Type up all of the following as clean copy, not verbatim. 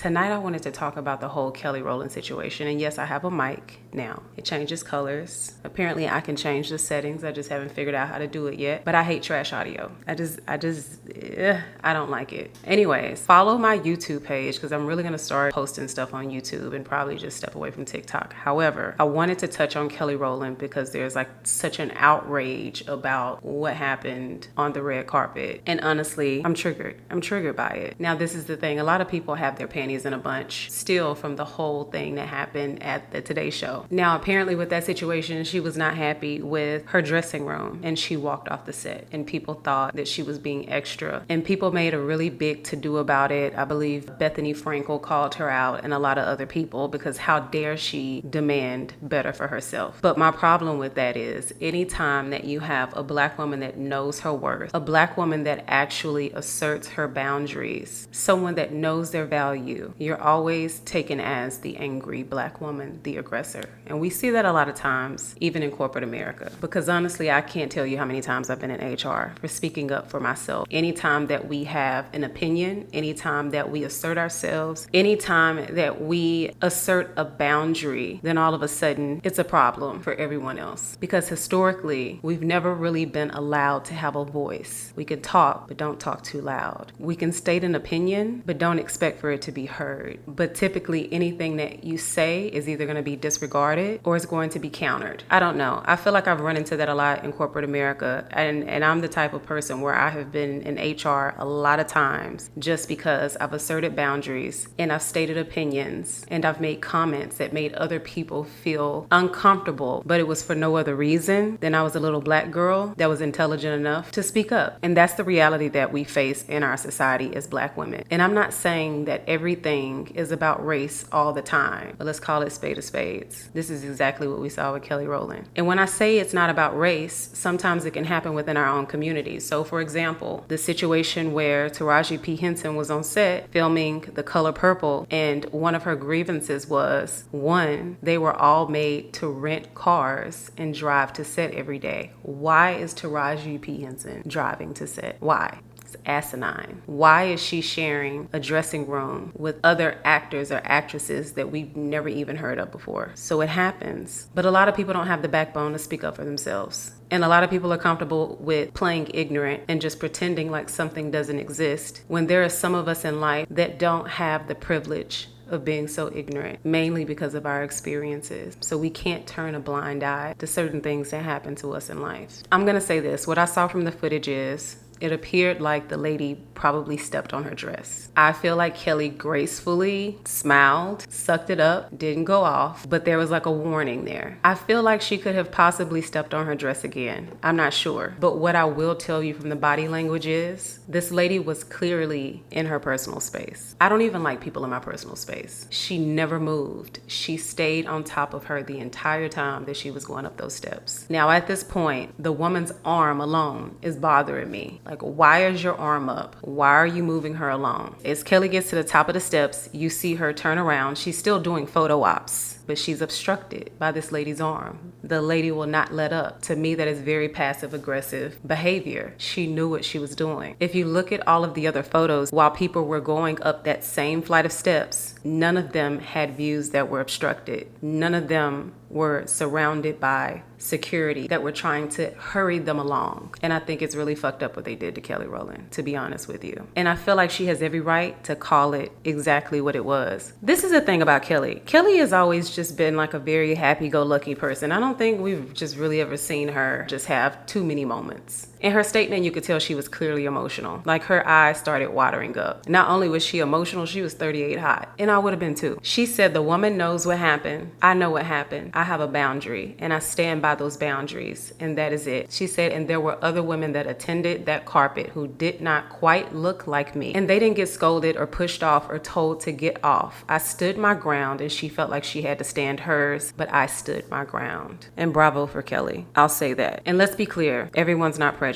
Tonight I wanted to talk about the whole Kelly Rowland situation. And yes, I have a mic now. It changes colors. Apparently I can change the settings. I just haven't figured out how to do it yet. But I hate trash audio. I don't like it. Anyways, follow my YouTube page because I'm really going to start posting stuff on YouTube and probably just step away from TikTok. However, I wanted to touch on Kelly Rowland because there's like such an outrage about what happened on the red carpet. And honestly, I'm triggered. I'm triggered by it. Now, this is the thing. A lot of people have their panties in a bunch still from the whole thing that happened at the Today Show. Now, apparently with that situation, she was not happy with her dressing room and she walked off the set and people thought that she was being extra and people made a really big to-do about it. I believe Bethany Frankel called her out and a lot of other people because how dare she demand better for herself. But my problem with that is anytime that you have a black woman that knows her worth, a black woman that actually asserts her boundaries, someone that knows their value, you're always taken as the angry black woman, the aggressor. And we see that a lot of times, even in corporate America. Because honestly, I can't tell you how many times I've been in HR for speaking up for myself. Anytime that we have an opinion, anytime that we assert ourselves, anytime that we assert a boundary, then all of a sudden it's a problem for everyone else. Because historically, we've never really been allowed to have a voice. We can talk, but don't talk too loud. We can state an opinion, but don't expect for it to be heard. But typically anything that you say is either going to be disregarded or it's going to be countered. I don't know. I feel like I've run into that a lot in corporate America. And I'm the type of person where I have been in HR a lot of times just because I've asserted boundaries and I've stated opinions and I've made comments that made other people feel uncomfortable, but it was for no other reason than I was a little black girl that was intelligent enough to speak up. And that's the reality that we face in our society as black women. And I'm not saying that everything is about race all the time, but let's call it spade a spades. This is exactly what we saw with Kelly Rowland. And when I say it's not about race, sometimes it can happen within our own communities. So for example, the situation where Taraji P. Henson was on set filming The Color Purple, and one of her grievances was, one, they were all made to rent cars and drive to set every day. Why is Taraji P. Henson driving to set? Why? Asinine. Why is she sharing a dressing room with other actors or actresses that we've never even heard of before? So it happens. But a lot of people don't have the backbone to speak up for themselves. And a lot of people are comfortable with playing ignorant and just pretending like something doesn't exist when there are some of us in life that don't have the privilege of being so ignorant, mainly because of our experiences. So we can't turn a blind eye to certain things that happen to us in life. I'm gonna say this, what I saw from the footage is, it appeared like the lady probably stepped on her dress. I feel like Kelly gracefully smiled, sucked it up, didn't go off, but there was like a warning there. I feel like she could have possibly stepped on her dress again. I'm not sure. But what I will tell you from the body language is, this lady was clearly in her personal space. I don't even like people in my personal space. She never moved. She stayed on top of her the entire time that she was going up those steps. Now at this point, the woman's arm alone is bothering me. Like, why is your arm up? Why are you moving her along? As Kelly gets to the top of the steps, you see her turn around. She's still doing photo ops, but she's obstructed by this lady's arm. The lady will not let up. To me, that is very passive-aggressive behavior. She knew what she was doing. If you look at all of the other photos, while people were going up that same flight of steps, none of them had views that were obstructed. None of them were surrounded by security that were trying to hurry them along. And I think it's really fucked up what they did to Kelly Rowland, to be honest with you. And I feel like she has every right to call it exactly what it was. This is the thing about Kelly. Kelly has always just been like a very happy-go-lucky person. I don't think we've just really ever seen her just have too many moments. In her statement, you could tell she was clearly emotional. Like her eyes started watering up. Not only was she emotional, she was 38 hot. And I would have been too. She said, the woman knows what happened. I know what happened. I have a boundary and I stand by those boundaries. And that is it. She said, and there were other women that attended that carpet who did not quite look like me. And they didn't get scolded or pushed off or told to get off. I stood my ground and she felt like she had to stand hers, but I stood my ground. And bravo for Kelly. I'll say that. And let's be clear, everyone's not prejudiced.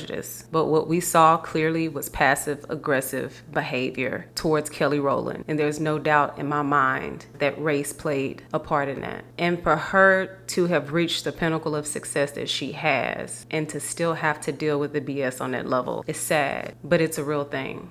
But what we saw clearly was passive-aggressive behavior towards Kelly Rowland. And there's no doubt in my mind that race played a part in that. And for her to have reached the pinnacle of success that she has and to still have to deal with the BS on that level is sad, but it's a real thing.